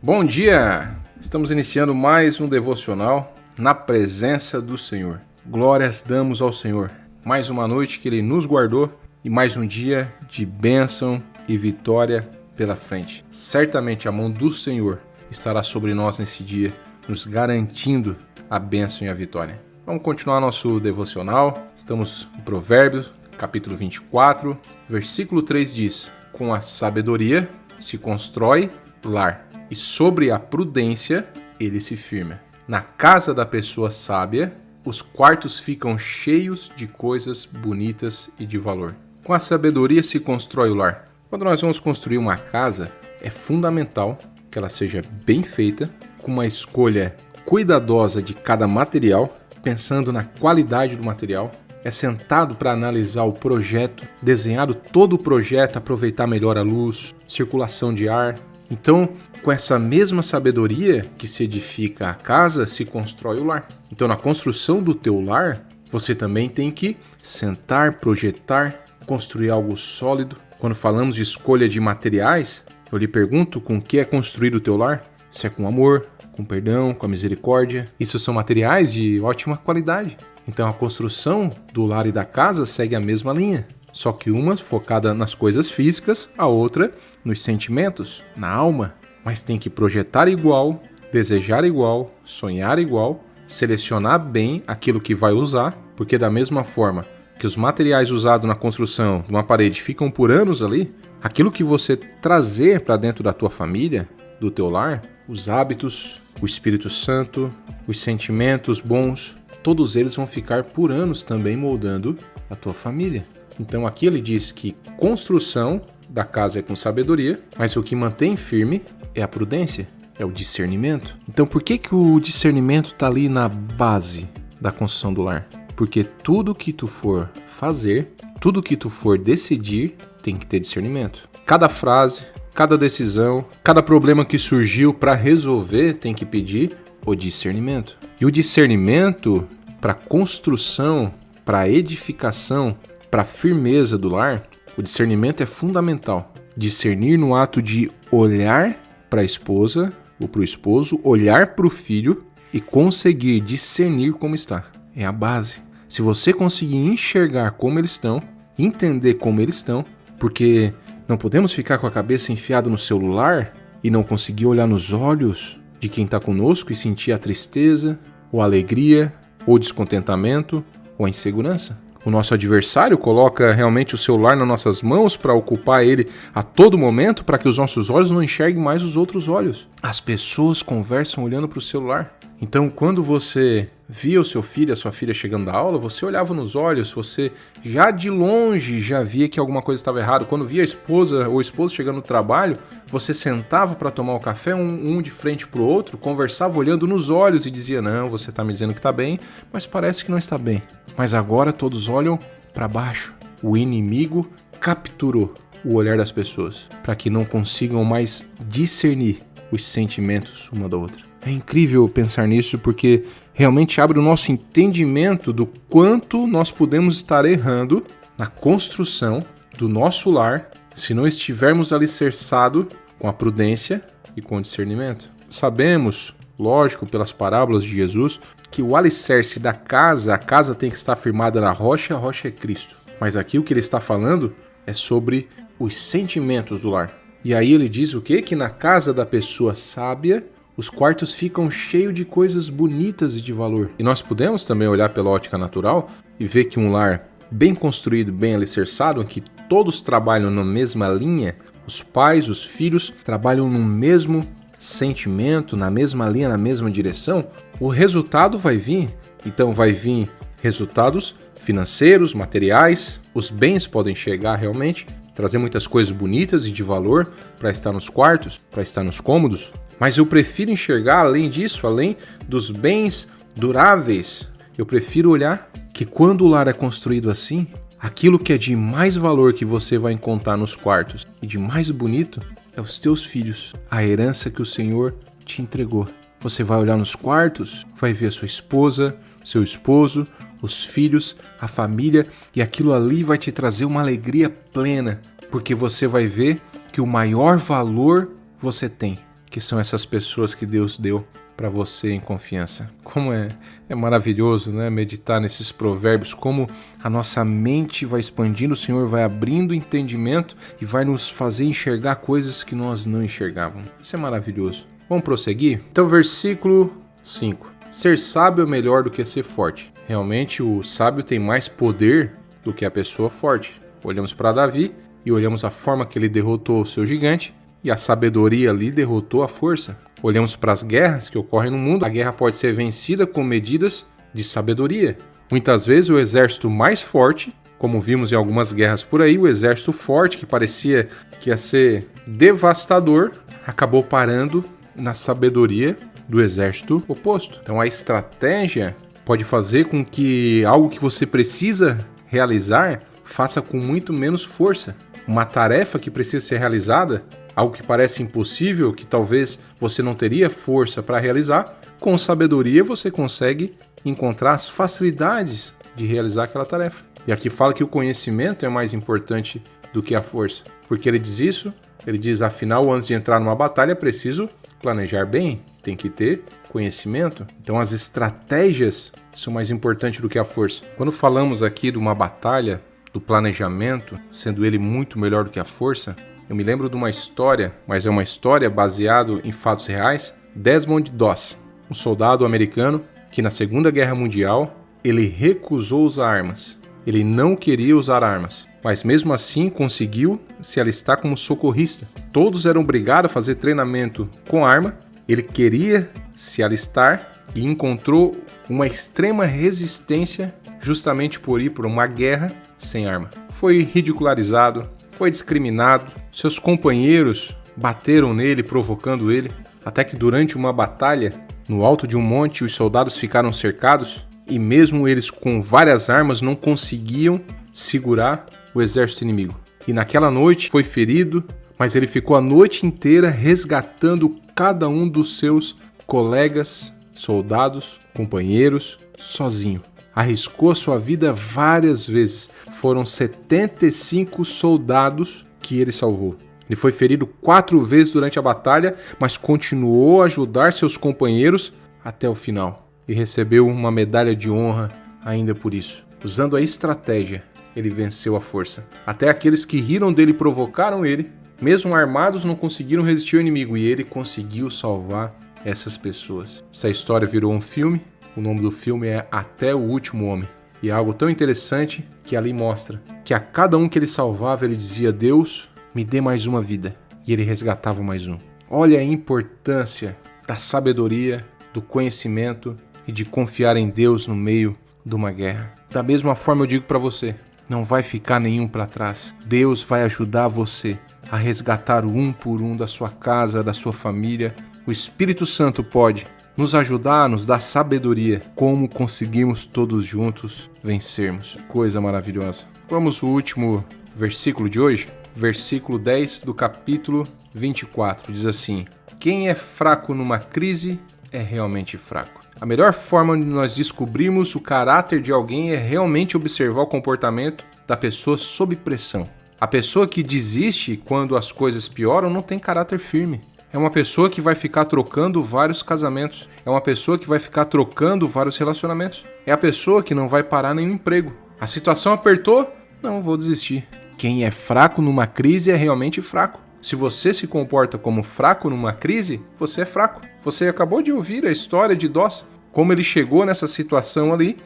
Bom dia! Estamos iniciando mais um devocional na presença do Senhor. Glórias damos ao Senhor. Mais uma noite que Ele nos guardou e mais um dia de bênção e vitória pela frente. Certamente a mão do Senhor estará sobre nós nesse dia, nos garantindo a bênção e a vitória. Vamos continuar nosso devocional. Estamos em Provérbios, capítulo 24, versículo 3 diz: com a sabedoria se constrói lar, e sobre a prudência ele se firma. Na casa da pessoa sábia, os quartos ficam cheios de coisas bonitas e de valor. Com a sabedoria se constrói o lar. Quando nós vamos construir uma casa, é fundamental que ela seja bem feita, com uma escolha cuidadosa de cada material, pensando na qualidade do material. É sentado para analisar o projeto, desenhado todo o projeto, aproveitar melhor a luz, circulação de ar. Então, com essa mesma sabedoria que se edifica a casa, se constrói o lar. Então, na construção do teu lar, você também tem que sentar, projetar, construir algo sólido. Quando falamos de escolha de materiais, eu lhe pergunto com que é construído o teu lar? Se é com amor, com perdão, com a misericórdia. Isso são materiais de ótima qualidade. Então a construção do lar e da casa segue a mesma linha, só que uma focada nas coisas físicas, a outra nos sentimentos, na alma. Mas tem que projetar igual, desejar igual, sonhar igual, selecionar bem aquilo que vai usar, porque da mesma forma que os materiais usados na construção de uma parede ficam por anos ali, aquilo que você trazer para dentro da tua família, do teu lar, os hábitos, o Espírito Santo, os sentimentos bons, todos eles vão ficar por anos também moldando a tua família. Então aqui ele diz que construção da casa é com sabedoria, mas o que mantém firme é a prudência, é o discernimento. Então por que o discernimento está ali na base da construção do lar? Porque tudo que tu for fazer, tudo que tu for decidir, tem que ter discernimento. Cada frase, cada decisão, cada problema que surgiu para resolver tem que pedir o discernimento. E o discernimento para construção, para edificação, para firmeza do lar, o discernimento é fundamental. Discernir no ato de olhar para a esposa ou para o esposo, olhar para o filho e conseguir discernir como está. É a base. Se você conseguir enxergar como eles estão, entender como eles estão, porque não podemos ficar com a cabeça enfiada no celular e não conseguir olhar nos olhos de quem está conosco e sentir a tristeza, ou a alegria, ou o descontentamento, ou a insegurança. O nosso adversário coloca realmente o celular nas nossas mãos para ocupar ele a todo momento, para que os nossos olhos não enxerguem mais os outros olhos. As pessoas conversam olhando para o celular. Então, quando você via o seu filho, a sua filha chegando da aula, você olhava nos olhos, você já de longe já via que alguma coisa estava errada. Quando via a esposa ou o esposo chegando no trabalho, você sentava para tomar o café, um de frente para o outro, conversava olhando nos olhos e dizia: não, você está me dizendo que está bem, mas parece que não está bem. Mas agora todos olham para baixo. O inimigo capturou o olhar das pessoas para que não consigam mais discernir os sentimentos uma da outra. É incrível pensar nisso porque realmente abre o nosso entendimento do quanto nós podemos estar errando na construção do nosso lar se não estivermos alicerçados com a prudência e com o discernimento. Sabemos, lógico, pelas parábolas de Jesus, que o alicerce da casa, a casa tem que estar firmada na rocha, a rocha é Cristo. Mas aqui o que ele está falando é sobre os sentimentos do lar. E aí ele diz o quê? Que na casa da pessoa sábia, os quartos ficam cheios de coisas bonitas e de valor. E nós podemos também olhar pela ótica natural e ver que um lar bem construído, bem alicerçado, em que todos trabalham na mesma linha, os pais, os filhos trabalham no mesmo sentimento, na mesma linha, na mesma direção, o resultado vai vir. Então vai vir resultados financeiros, materiais, os bens podem chegar realmente, trazer muitas coisas bonitas e de valor para estar nos quartos, para estar nos cômodos. Mas eu prefiro enxergar, além disso, além dos bens duráveis, eu prefiro olhar que quando o lar é construído assim, aquilo que é de mais valor que você vai encontrar nos quartos e de mais bonito é os teus filhos, a herança que o Senhor te entregou. Você vai olhar nos quartos, vai ver a sua esposa, seu esposo, os filhos, a família, e aquilo ali vai te trazer uma alegria plena, porque você vai ver que o maior valor você tem, que são essas pessoas que Deus deu para você em confiança. Como é maravilhoso, né? Meditar nesses provérbios, como a nossa mente vai expandindo, o Senhor vai abrindo entendimento e vai nos fazer enxergar coisas que nós não enxergávamos. Isso é maravilhoso. Vamos prosseguir? Então, versículo 5. Ser sábio é melhor do que ser forte. Realmente, o sábio tem mais poder do que a pessoa forte. Olhamos para Davi e olhamos a forma que ele derrotou o seu gigante, e a sabedoria ali derrotou a força. Olhamos para as guerras que ocorrem no mundo. A guerra pode ser vencida com medidas de sabedoria. Muitas vezes o exército mais forte, como vimos em algumas guerras por aí, o exército forte que parecia que ia ser devastador, acabou parando na sabedoria do exército oposto. Então a estratégia pode fazer com que algo que você precisa realizar faça com muito menos força. Uma tarefa que precisa ser realizada, algo que parece impossível, que talvez você não teria força para realizar, com sabedoria você consegue encontrar as facilidades de realizar aquela tarefa. E aqui fala que o conhecimento é mais importante do que a força. Porque ele diz isso, ele diz, afinal, antes de entrar numa batalha é preciso planejar bem, tem que ter conhecimento. Então as estratégias são mais importantes do que a força. Quando falamos aqui de uma batalha, do planejamento, sendo ele muito melhor do que a força, eu me lembro de uma história, mas é uma história baseada em fatos reais. Desmond Doss, um soldado americano que na Segunda Guerra Mundial ele recusou usar armas. Ele não queria usar armas, mas mesmo assim conseguiu se alistar como socorrista. Todos eram obrigados a fazer treinamento com arma. Ele queria se alistar e encontrou uma extrema resistência justamente por ir por uma guerra sem arma. Foi ridicularizado, foi discriminado, seus companheiros bateram nele, provocando ele, até que durante uma batalha, no alto de um monte, os soldados ficaram cercados e mesmo eles com várias armas não conseguiam segurar o exército inimigo. E naquela noite foi ferido, mas ele ficou a noite inteira resgatando cada um dos seus colegas, soldados, companheiros, sozinho. Arriscou a sua vida várias vezes. Foram 75 soldados que ele salvou. Ele foi ferido 4 vezes durante a batalha, mas continuou a ajudar seus companheiros até o final. E recebeu uma medalha de honra ainda por isso. Usando a estratégia, ele venceu a força. Até aqueles que riram dele e provocaram ele, mesmo armados, não conseguiram resistir ao inimigo. E ele conseguiu salvar essas pessoas. Essa história virou um filme. O nome do filme é Até o Último Homem. E é algo tão interessante que ali mostra que a cada um que ele salvava, ele dizia: Deus, me dê mais uma vida. E ele resgatava mais um. Olha a importância da sabedoria, do conhecimento e de confiar em Deus no meio de uma guerra. Da mesma forma eu digo para você, não vai ficar nenhum para trás. Deus vai ajudar você a resgatar um por um da sua casa, da sua família. O Espírito Santo pode nos ajudar, nos dar sabedoria, como conseguimos todos juntos vencermos. Coisa maravilhosa. Vamos ao último versículo de hoje, versículo 10 do capítulo 24. Diz assim: quem é fraco numa crise é realmente fraco. A melhor forma de nós descobrirmos o caráter de alguém é realmente observar o comportamento da pessoa sob pressão. A pessoa que desiste quando as coisas pioram não tem caráter firme. É uma pessoa que vai ficar trocando vários casamentos. É uma pessoa que vai ficar trocando vários relacionamentos. É a pessoa que não vai parar nenhum emprego. A situação apertou? Não, vou desistir. Quem é fraco numa crise é realmente fraco. Se você se comporta como fraco numa crise, você é fraco. Você acabou de ouvir a história de Doss, como ele chegou nessa situação ali,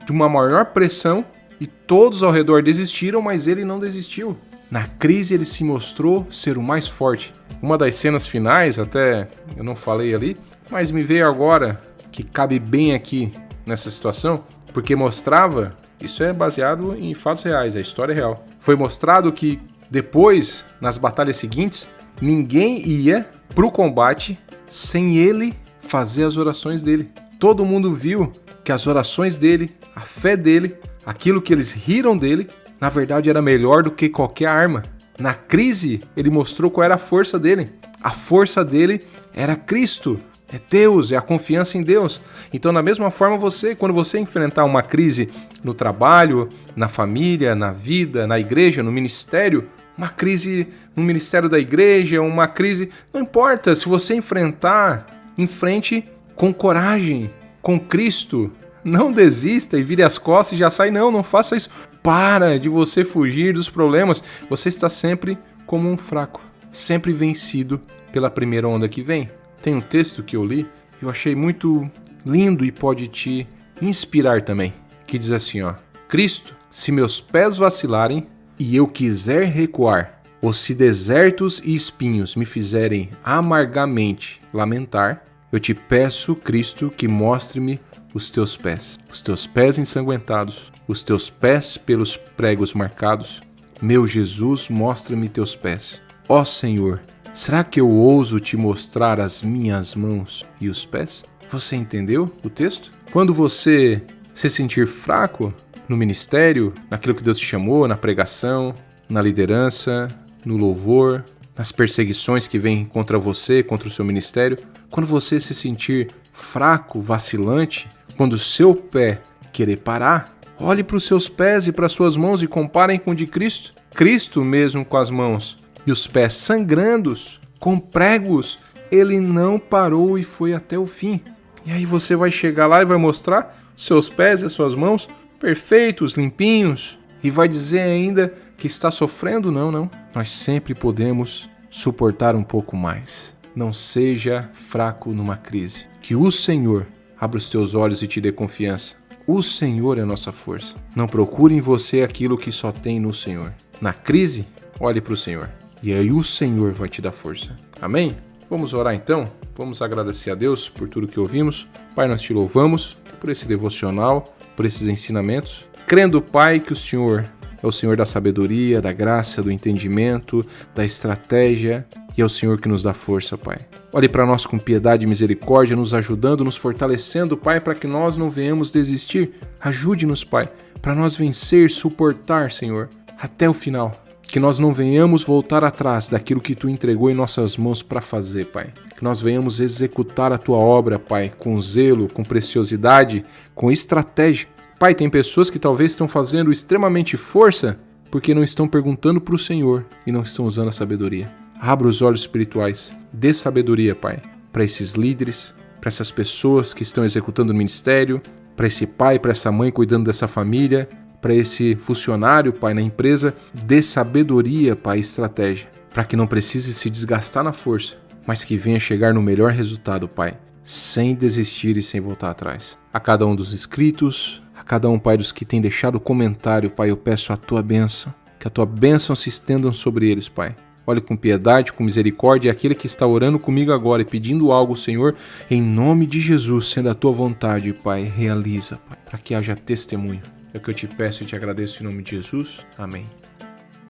de uma maior pressão, e todos ao redor desistiram, mas ele não desistiu. Na crise ele se mostrou ser o mais forte. Uma das cenas finais, até eu não falei ali, mas me veio agora que cabe bem aqui nessa situação, porque mostrava, isso é baseado em fatos reais, a história é real. Foi mostrado que depois, nas batalhas seguintes, ninguém ia pro combate sem ele fazer as orações dele. Todo mundo viu que as orações dele, a fé dele, aquilo que eles riram dele, na verdade era melhor do que qualquer arma. Na crise, ele mostrou qual era a força dele. A força dele era Cristo, é Deus, é a confiança em Deus. Então, da mesma forma, quando você enfrentar uma crise no trabalho, na família, na vida, na igreja, no ministério, uma crise no ministério da igreja, uma crise... Não importa, se você enfrentar, enfrente com coragem, com Cristo. Não desista e vire as costas e já sai. Não faça isso. Para de você fugir dos problemas. Você está sempre como um fraco, sempre vencido pela primeira onda que vem. Tem um texto que eu li, eu achei muito lindo e pode te inspirar também, que diz assim, ó: Cristo, se meus pés vacilarem e eu quiser recuar, ou se desertos e espinhos me fizerem amargamente lamentar, eu te peço, Cristo, que mostre-me os teus pés ensanguentados, os teus pés pelos pregos marcados. Meu Jesus, mostra-me teus pés. Ó Senhor, será que eu ouso te mostrar as minhas mãos e os pés? Você entendeu o texto? Quando você se sentir fraco no ministério, naquilo que Deus te chamou, na pregação, na liderança, no louvor, nas perseguições que vêm contra você, contra o seu ministério, quando você se sentir fraco, vacilante, quando o seu pé querer parar, olhe para os seus pés e para as suas mãos e comparem com o de Cristo. Cristo mesmo com as mãos e os pés sangrando, com pregos, ele não parou e foi até o fim. E aí você vai chegar lá e vai mostrar seus pés e as suas mãos perfeitos, limpinhos, e vai dizer ainda que está sofrendo? Não. Nós sempre podemos suportar um pouco mais. Não seja fraco numa crise. Que o Senhor abra os teus olhos e te dê confiança. O Senhor é a nossa força. Não procure em você aquilo que só tem no Senhor. Na crise, olhe para o Senhor. E aí o Senhor vai te dar força. Amém? Vamos orar então? Vamos agradecer a Deus por tudo que ouvimos. Pai, nós te louvamos por esse devocional, por esses ensinamentos. Crendo, Pai, que o Senhor é o Senhor da sabedoria, da graça, do entendimento, da estratégia, e é o Senhor que nos dá força, Pai. Olhe para nós com piedade e misericórdia, nos ajudando, nos fortalecendo, Pai, para que nós não venhamos desistir. Ajude-nos, Pai, para nós vencer, suportar, Senhor, até o final. Que nós não venhamos voltar atrás daquilo que Tu entregou em nossas mãos para fazer, Pai. Que nós venhamos executar a Tua obra, Pai, com zelo, com preciosidade, com estratégia. Pai, tem pessoas que talvez estão fazendo extremamente força porque não estão perguntando para o Senhor e não estão usando a sabedoria. Abra os olhos espirituais, dê sabedoria, Pai, para esses líderes, para essas pessoas que estão executando o ministério, para esse pai, para essa mãe cuidando dessa família, para esse funcionário, Pai, na empresa. Dê sabedoria, Pai, e estratégia, para que não precise se desgastar na força, mas que venha chegar no melhor resultado, Pai, sem desistir e sem voltar atrás. A cada um dos inscritos, a cada um, Pai, dos que tem deixado comentário, Pai, eu peço a Tua bênção, que a Tua bênção se estenda sobre eles, Pai. Olhe com piedade, com misericórdia, e aquele que está orando comigo agora e pedindo algo, Senhor, em nome de Jesus, sendo a Tua vontade, Pai, realiza, Pai, para que haja testemunho. É o que eu te peço e te agradeço em nome de Jesus. Amém.